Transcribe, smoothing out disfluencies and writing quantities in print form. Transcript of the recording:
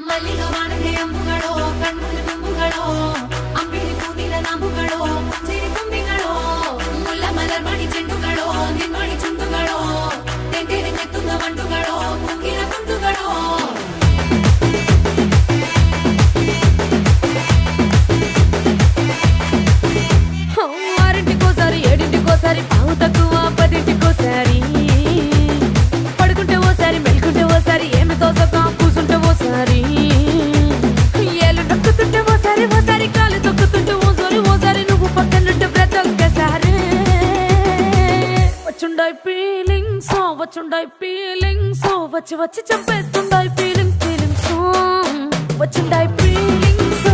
ಮಲ್ಲಿಗೆ ವಾಣದೆ ಅಂಬುಗಳೋ ಕಣ್ಮುಳು ತುಂಬುಗಳೋ ಅಂಬಿಳಿ ಕೂದಿನ ನಾಂಬುಗಳೋ ಸಿರಿ ತುಂಬಿಗಳೋ ಮುಲ್ಲ ಮಲರ್ ಮಣಿ ಚೆಂಡುಗಳೋ ನಿನ್ಮಣಿ ಚುಂಡುಗಳೋ ತೆಂಟೆರೆ ನೆತ್ತುಂಗ ಮಂಡುಗಳೋ ಮುಗಿನ ಕುಂಡುಗಳೋ ఆరింటికోసారి ఏడింటికోసారి పావు తక్కువ పదింటికోసారి పడుకుంటే ఓసారి మెలుకుంటే ఓసారి ఏమి తోసక కూసుంటే ఓసారి ఏళ్ళు నొక్కుతుంటే ఓసారి ఓసారి కాలు తొక్కుతుంటే ఓసారి నువ్వు పక్కనుంటే ప్రతి ఒక్కసారి వచ్చుండాయి ఫీలింగ్స్ వచ్చి చంపేస్తుండాయి ఫీలింగ్స్ వచ్చుండాయి ఫీలింగ్స్